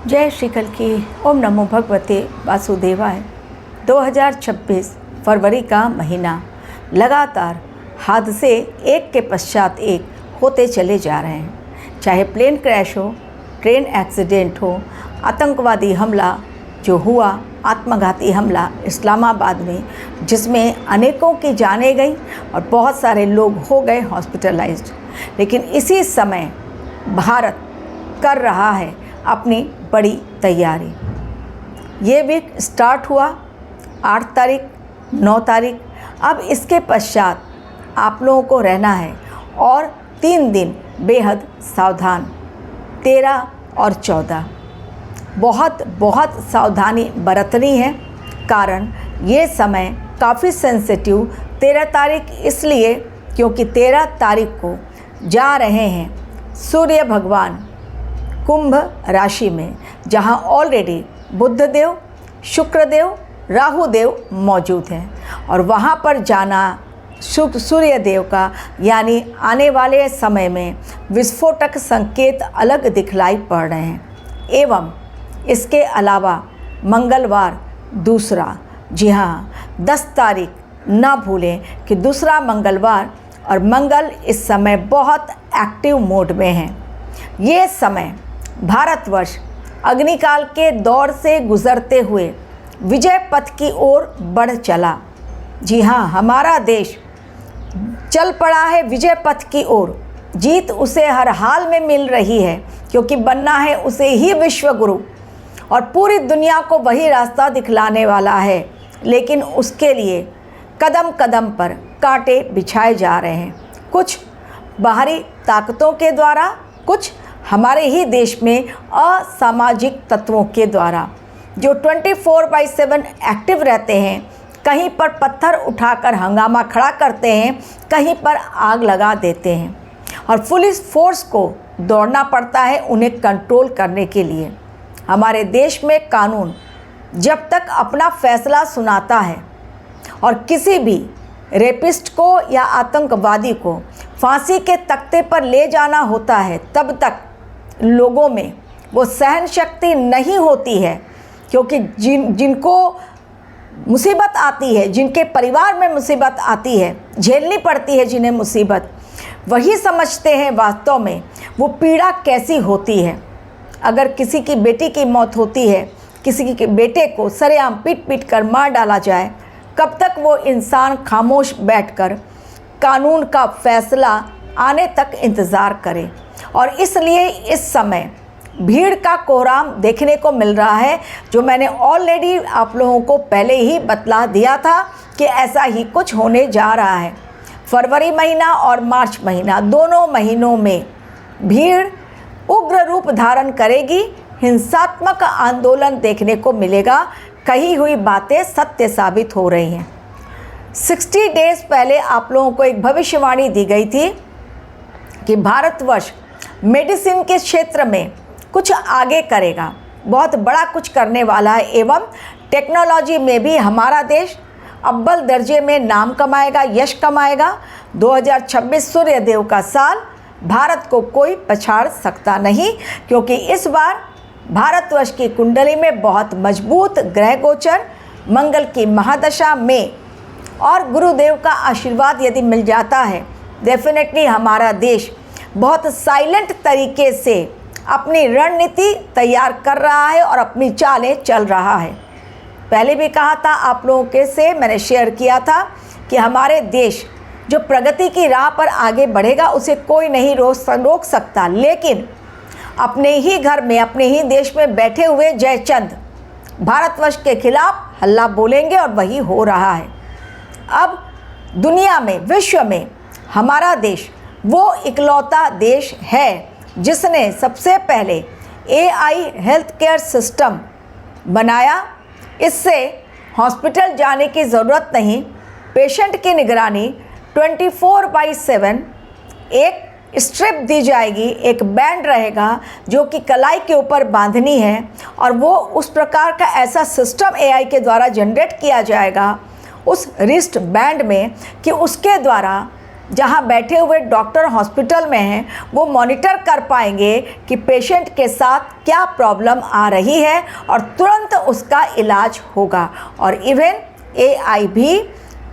जय श्री कल की। ओम नमो भगवते वासुदेवाय। 2026 फरवरी का महीना, लगातार हादसे एक के पश्चात एक होते चले जा रहे हैं। चाहे प्लेन क्रैश हो, ट्रेन एक्सीडेंट हो, आतंकवादी हमला जो हुआ, आत्मघाती हमला इस्लामाबाद में, जिसमें अनेकों की जानें गई और बहुत सारे लोग हो गए हॉस्पिटलाइज्ड। लेकिन इसी समय भारत कर रहा है अपनी बड़ी तैयारी। ये वीक स्टार्ट हुआ 8 तारीख, 9 तारीख। अब इसके पश्चात आप लोगों को रहना है और 3 दिन बेहद सावधान। 13 और 14 बहुत सावधानी बरतनी है, कारण ये समय काफ़ी सेंसिटिव। 13 तारीख इसलिए क्योंकि 13 तारीख को जा रहे हैं सूर्य भगवान कुंभ राशि में, जहां ऑलरेडी बुधदेव, शुक्रदेव, राहुदेव मौजूद हैं। और वहां पर जाना सूर्य देव का, यानी आने वाले समय में विस्फोटक संकेत अलग दिखलाई पड़ रहे हैं। एवं इसके अलावा मंगलवार दूसरा, जी हाँ 10 तारीख ना भूलें कि दूसरा मंगलवार, और मंगल इस समय बहुत एक्टिव मोड में है। ये समय भारतवर्ष अग्निकाल के दौर से गुजरते हुए विजय पथ की ओर बढ़ चला। जी हाँ, हमारा देश चल पड़ा है विजय पथ की ओर। जीत उसे हर हाल में मिल रही है, क्योंकि बनना है उसे ही विश्व गुरु, और पूरी दुनिया को वही रास्ता दिखलाने वाला है। लेकिन उसके लिए कदम कदम पर कांटे बिछाए जा रहे हैं, कुछ बाहरी ताकतों के द्वारा, कुछ हमारे ही देश में असामाजिक तत्वों के द्वारा, जो 24/7 एक्टिव रहते हैं। कहीं पर पत्थर उठाकर हंगामा खड़ा करते हैं, कहीं पर आग लगा देते हैं, और पुलिस फोर्स को दौड़ना पड़ता है उन्हें कंट्रोल करने के लिए। हमारे देश में कानून जब तक अपना फैसला सुनाता है और किसी भी रेपिस्ट को या आतंकवादी को फांसी के तख्ते पर ले जाना होता है, तब तक लोगों में वो सहन शक्ति नहीं होती है। क्योंकि जिनको मुसीबत आती है, जिनके परिवार में मुसीबत आती है, झेलनी पड़ती है जिन्हें मुसीबत, वही समझते हैं वास्तव में वो पीड़ा कैसी होती है। अगर किसी की बेटी की मौत होती है, किसी के बेटे को सरेआम पीट कर मार डाला जाए, कब तक वो इंसान खामोश बैठकर कानून का फैसला आने तक इंतज़ार करे। और इसलिए इस समय भीड़ का कोहराम देखने को मिल रहा है, जो मैंने ऑलरेडी आप लोगों को पहले ही बतला दिया था कि ऐसा ही कुछ होने जा रहा है। फरवरी महीना और मार्च महीना, दोनों महीनों में भीड़ उग्र रूप धारण करेगी। हिंसात्मक आंदोलन देखने को मिलेगा। कही हुई बातें सत्य साबित हो रही हैं। 60 डेज पहले आप लोगों को एक भविष्यवाणी दी गई थी कि भारतवर्ष मेडिसिन के क्षेत्र में कुछ आगे करेगा, बहुत बड़ा कुछ करने वाला है। एवं टेक्नोलॉजी में भी हमारा देश अव्वल दर्जे में नाम कमाएगा, यश कमाएगा। 2026 सूर्य देव का साल, भारत को कोई पछाड़ सकता नहीं, क्योंकि इस बार भारतवर्ष की कुंडली में बहुत मजबूत ग्रह गोचर, मंगल की महादशा में और गुरुदेव का आशीर्वाद यदि मिल जाता है, डेफिनेटली हमारा देश बहुत साइलेंट तरीके से अपनी रणनीति तैयार कर रहा है और अपनी चालें चल रहा है। पहले भी कहा था आप लोगों के से, मैंने शेयर किया था कि हमारे देश जो प्रगति की राह पर आगे बढ़ेगा उसे कोई नहीं रोक सकता। लेकिन अपने ही घर में, अपने ही देश में बैठे हुए जयचंद भारतवर्ष के खिलाफ हल्ला बोलेंगे, और वही हो रहा है। अब दुनिया में, विश्व में हमारा देश वो इकलौता देश है जिसने सबसे पहले AI हेल्थ केयर सिस्टम बनाया। इससे हॉस्पिटल जाने की ज़रूरत नहीं, पेशेंट की निगरानी 24/7, एक स्ट्रिप दी जाएगी, एक बैंड रहेगा जो कि कलाई के ऊपर बांधनी है, और वो उस प्रकार का ऐसा सिस्टम AI के द्वारा जनरेट किया जाएगा उस रिस्ट बैंड में कि उसके द्वारा जहां बैठे हुए डॉक्टर हॉस्पिटल में हैं वो मॉनिटर कर पाएंगे कि पेशेंट के साथ क्या प्रॉब्लम आ रही है और तुरंत उसका इलाज होगा। और इवन AI भी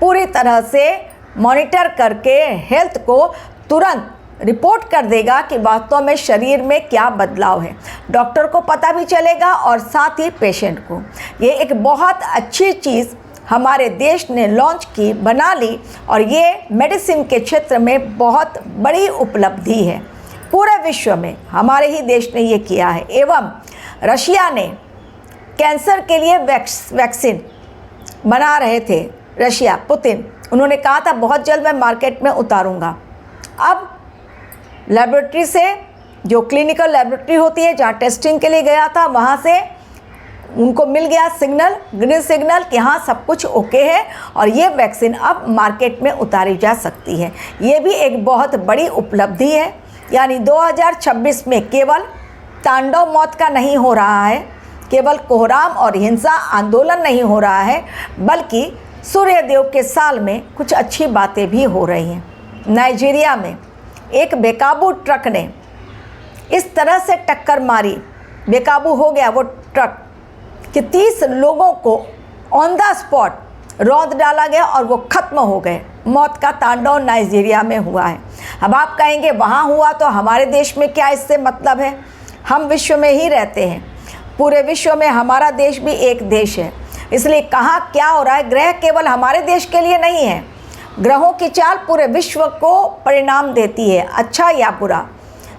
पूरी तरह से मॉनिटर करके हेल्थ को तुरंत रिपोर्ट कर देगा कि वास्तव में शरीर में क्या बदलाव है। डॉक्टर को पता भी चलेगा और साथ ही पेशेंट को। ये एक बहुत अच्छी चीज़ हमारे देश ने लॉन्च की, बना ली, और ये मेडिसिन के क्षेत्र में बहुत बड़ी उपलब्धि है। पूरे विश्व में हमारे ही देश ने ये किया है। एवं रशिया ने कैंसर के लिए वैक्सीन बना रहे थे। रशिया, पुतिन, उन्होंने कहा था बहुत जल्द मैं मार्केट में उतारूंगा। अब लेबोरेटरी से, जो क्लिनिकल लेबोरेटरी होती है जहाँ टेस्टिंग के लिए गया था, वहाँ से उनको मिल गया सिग्नल, ग्रीन सिग्नल कि हाँ सब कुछ ओके है और ये वैक्सीन अब मार्केट में उतारी जा सकती है। ये भी एक बहुत बड़ी उपलब्धि है। यानी 2026 में केवल तांडव मौत का नहीं हो रहा है, केवल कोहराम और हिंसा आंदोलन नहीं हो रहा है, बल्कि सूर्यदेव के साल में कुछ अच्छी बातें भी हो रही हैं। नाइजीरिया में एक बेकाबू ट्रक ने इस तरह से टक्कर मारी, बेकाबू हो गया वो ट्रक कि 30 लोगों को ऑन द स्पॉट रौंद डाला गया और वो ख़त्म हो गए। मौत का तांडव नाइजीरिया में हुआ है। अब आप कहेंगे वहाँ हुआ तो हमारे देश में क्या इससे मतलब है? हम विश्व में ही रहते हैं, पूरे विश्व में हमारा देश भी एक देश है, इसलिए कहाँ क्या हो रहा है, ग्रह केवल हमारे देश के लिए नहीं है। ग्रहों की चाल पूरे विश्व को परिणाम देती है, अच्छा या बुरा।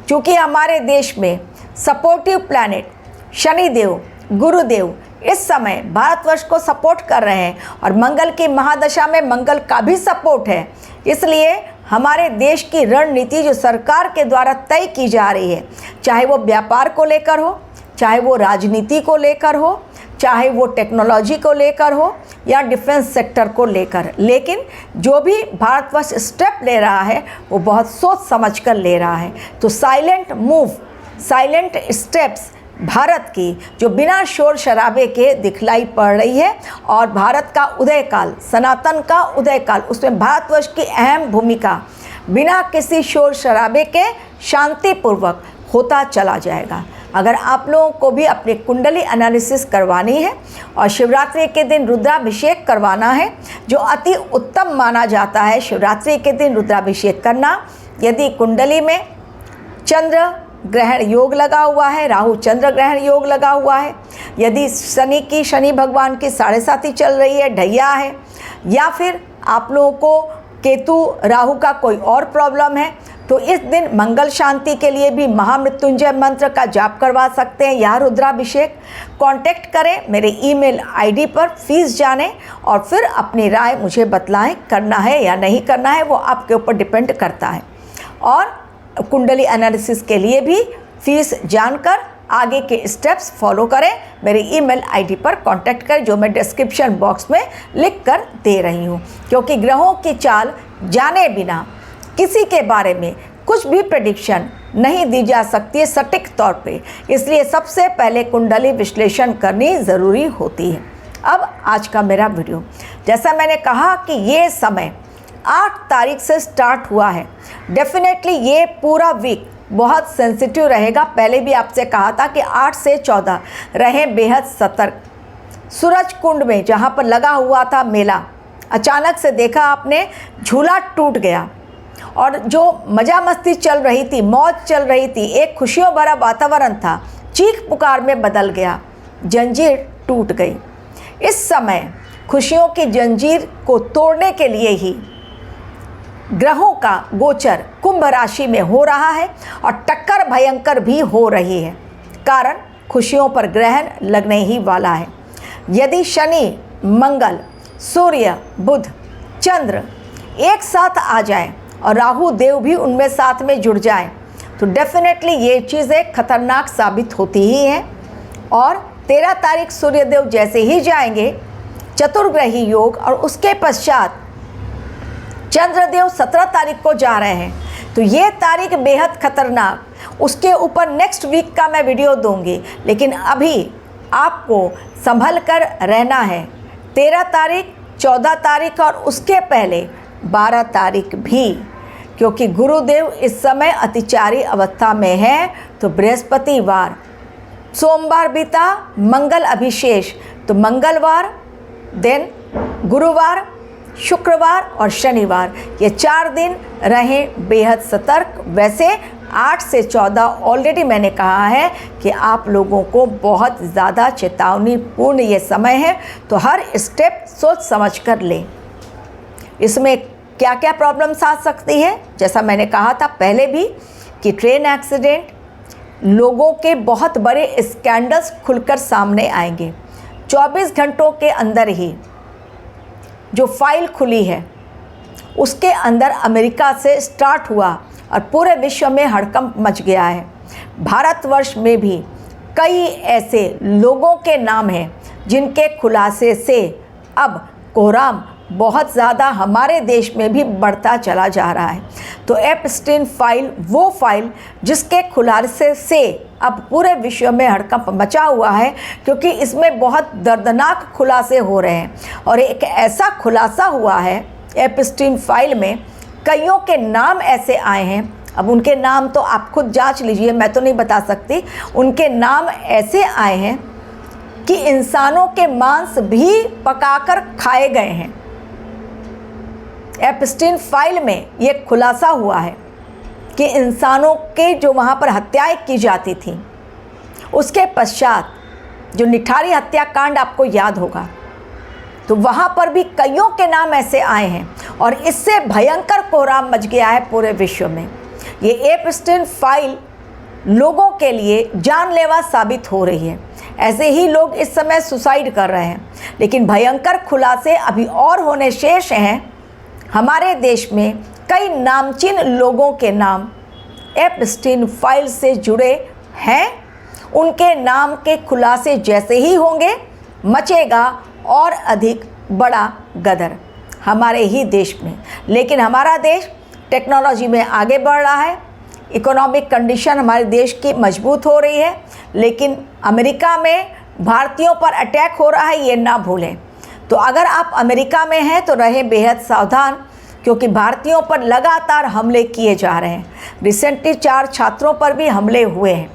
चूँकि हमारे देश में सपोर्टिव प्लैनेट शनिदेव, गुरुदेव इस समय भारतवर्ष को सपोर्ट कर रहे हैं और मंगल की महादशा में मंगल का भी सपोर्ट है। इसलिए हमारे देश की रणनीति जो सरकार के द्वारा तय की जा रही है, चाहे वो व्यापार को लेकर हो, चाहे वो राजनीति को लेकर हो, चाहे वो टेक्नोलॉजी को लेकर हो या डिफेंस सेक्टर को लेकर, लेकिन जो भी भारतवर्ष स्टेप ले रहा है वो बहुत सोच समझ कर ले रहा है। तो silent move, silent steps Bharat की जो बिना शोर शराबे के दिखलाई पड़ रही है, और भारत का उदय काल, सनातन का उदय काल, उसमें भारतवर्ष की अहम भूमिका बिना किसी शोर शराबे के शांतिपूर्वक होता चला जाएगा। अगर आप लोगों को भी अपनी कुंडली एनालिसिस करवानी है और शिवरात्रि के दिन रुद्राभिषेक करवाना है, जो अति उत्तम माना जाता है शिवरात्रि के दिन रुद्राभिषेक करना। यदि कुंडली में चंद्र ग्रहण योग लगा हुआ है, राहु चंद्र ग्रहण योग लगा हुआ है, यदि शनि भगवान की 7.5 चल रही है, ढैया है, या फिर आप लोगों को केतु राहु का कोई और प्रॉब्लम है, तो इस दिन मंगल शांति के लिए भी महामृत्युंजय मंत्र का जाप करवा सकते हैं या रुद्राभिषेक। कांटेक्ट करें मेरे ईमेल आईडी पर, फीस जानें और फिर अपनी राय मुझे बतलाएं, करना है या नहीं करना है वो आपके ऊपर डिपेंड करता है। और कुंडली एनालिसिस के लिए भी फीस जानकर आगे के स्टेप्स फॉलो करें। मेरे ईमेल आईडी पर कांटेक्ट करें, जो मैं डिस्क्रिप्शन बॉक्स में लिख कर दे रही हूँ, क्योंकि ग्रहों की चाल जाने बिना किसी के बारे में कुछ भी प्रेडिक्शन नहीं दी जा सकती है सटीक तौर पे। इसलिए सबसे पहले कुंडली विश्लेषण करनी ज़रूरी होती है। अब आज का मेरा वीडियो, जैसा मैंने कहा कि ये समय 8 तारीख से स्टार्ट हुआ है। डेफिनेटली ये पूरा वीक बहुत सेंसिटिव रहेगा। पहले भी आपसे कहा था कि 8 से 14 रहें बेहद सतर्क। सूरज कुंड में जहाँ पर लगा हुआ था मेला, अचानक से देखा आपने झूला टूट गया और जो मज़ा मस्ती चल रही थी, मौज चल रही थी, एक खुशियों भरा वातावरण था, चीख पुकार में बदल गया, जंजीर टूट गई। इस समय खुशियों की जंजीर को तोड़ने के लिए ही ग्रहों का गोचर कुंभ राशि में हो रहा है और टक्कर भयंकर भी हो रही है, कारण खुशियों पर ग्रहण लगने ही वाला है। यदि शनि, मंगल, सूर्य, बुध, चंद्र एक साथ आ जाए और राहु देव भी उनमें साथ में जुड़ जाए तो डेफिनेटली ये चीज़ें खतरनाक साबित होती ही हैं। और 13 तारीख सूर्यदेव जैसे ही जाएंगे चतुर्ग्रही योग, और उसके पश्चात चंद्रदेव 17 तारीख को जा रहे हैं, तो ये तारीख बेहद खतरनाक। उसके ऊपर नेक्स्ट वीक का मैं वीडियो दूंगी, लेकिन अभी आपको संभल कर रहना है। 13 तारीख, 14 तारीख और उसके पहले 12 तारीख भी क्योंकि गुरुदेव इस समय अतिचारी अवस्था में है। तो बृहस्पतिवार, सोमवार बीता, मंगल अभिशेष, तो मंगलवार, देन गुरुवार, शुक्रवार और शनिवार, ये 4 दिन रहें बेहद सतर्क। वैसे 8 से 14 ऑलरेडी मैंने कहा है कि आप लोगों को बहुत ज़्यादा चेतावनीपूर्ण ये समय है, तो हर स्टेप सोच समझ कर लें। इसमें क्या क्या प्रॉब्लम्स आ सकती है, जैसा मैंने कहा था पहले भी कि ट्रेन एक्सीडेंट, लोगों के बहुत बड़े स्कैंडल्स खुलकर सामने आएंगे। 24 घंटों के अंदर ही जो फाइल खुली है उसके अंदर अमेरिका से स्टार्ट हुआ और पूरे विश्व में हड़कंप मच गया है। भारतवर्ष में भी कई ऐसे लोगों के नाम हैं जिनके खुलासे से अब कोहराम बहुत ज़्यादा हमारे देश में भी बढ़ता चला जा रहा है। तो एपस्टीन फाइल, वो फाइल जिसके खुलासे से अब पूरे विश्व में हड़कंप मचा हुआ है, क्योंकि इसमें बहुत दर्दनाक खुलासे हो रहे हैं। और एक ऐसा खुलासा हुआ है एपस्टीन फाइल में, कईयों के नाम ऐसे आए हैं, अब उनके नाम तो आप खुद जांच लीजिए, मैं तो नहीं बता सकती। उनके नाम ऐसे आए हैं कि इंसानों के मांस भी पकाकर खाए गए हैं। एपस्टीन फाइल में ये खुलासा हुआ है कि इंसानों के जो वहाँ पर हत्याएं की जाती थी, उसके पश्चात जो निठारी हत्याकांड आपको याद होगा, तो वहाँ पर भी कईयों के नाम ऐसे आए हैं और इससे भयंकर कोहराम मच गया है पूरे विश्व में। ये एपस्टीन फाइल लोगों के लिए जानलेवा साबित हो रही है। ऐसे ही लोग इस समय सुसाइड कर रहे हैं, लेकिन भयंकर खुलासे अभी और होने शेष हैं। हमारे देश में कई नामचीन लोगों के नाम एपस्टीन फाइल से जुड़े हैं। उनके नाम के खुलासे जैसे ही होंगे, मचेगा और अधिक बड़ा गदर हमारे ही देश में। लेकिन हमारा देश टेक्नोलॉजी में आगे बढ़ रहा है, इकोनॉमिक कंडीशन हमारे देश की मजबूत हो रही है, लेकिन अमेरिका में भारतीयों पर अटैक हो रहा है, ये ना भूलें। तो अगर आप अमेरिका में हैं तो रहें बेहद सावधान, क्योंकि भारतीयों पर लगातार हमले किए जा रहे हैं। रिसेंटली 4 छात्रों पर भी हमले हुए हैं।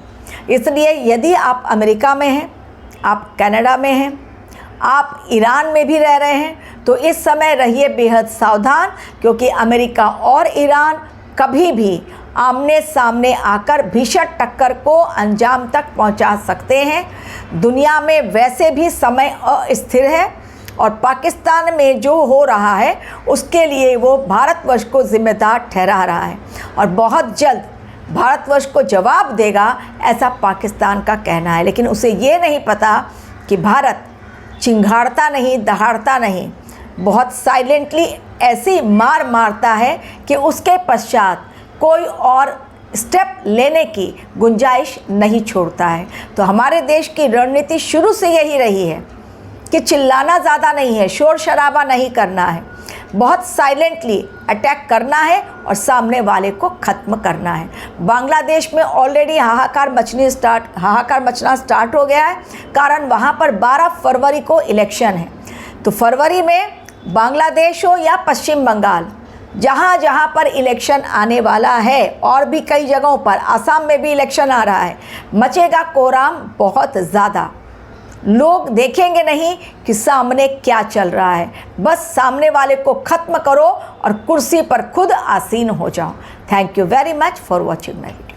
इसलिए यदि आप अमेरिका में हैं, आप कनाडा में हैं, आप ईरान में भी रह रहे हैं, तो इस समय रहिए बेहद सावधान, क्योंकि अमेरिका और ईरान कभी भी आमने सामने आकर भीषण टक्कर को अंजाम तक पहुंचा सकते हैं। दुनिया में वैसे भी समय अस्थिर है और पाकिस्तान में जो हो रहा है उसके लिए वो भारतवर्ष को जिम्मेदार ठहरा रहा है और बहुत जल्द भारतवर्ष को जवाब देगा, ऐसा पाकिस्तान का कहना है। लेकिन उसे ये नहीं पता कि भारत चिंगाड़ता नहीं, दहाड़ता नहीं, बहुत साइलेंटली ऐसी मार मारता है कि उसके पश्चात कोई और स्टेप लेने की गुंजाइश नहीं छोड़ता है। तो हमारे देश की रणनीति शुरू से यही रही है कि चिल्लाना ज़्यादा नहीं है, शोर शराबा नहीं करना है, बहुत साइलेंटली अटैक करना है और सामने वाले को ख़त्म करना है। बांग्लादेश में ऑलरेडी हाहाकार मचना स्टार्ट हो गया है, कारण वहाँ पर 12 फरवरी को इलेक्शन है। तो फरवरी में बांग्लादेश हो या पश्चिम बंगाल, जहाँ जहाँ पर इलेक्शन आने वाला है, और भी कई जगहों पर, आसाम में भी इलेक्शन आ रहा है, मचेगा कोहराम बहुत ज़्यादा। लोग देखेंगे नहीं कि सामने क्या चल रहा है, बस सामने वाले को ख़त्म करो और कुर्सी पर खुद आसीन हो जाओ। Thank you very much for watching my video.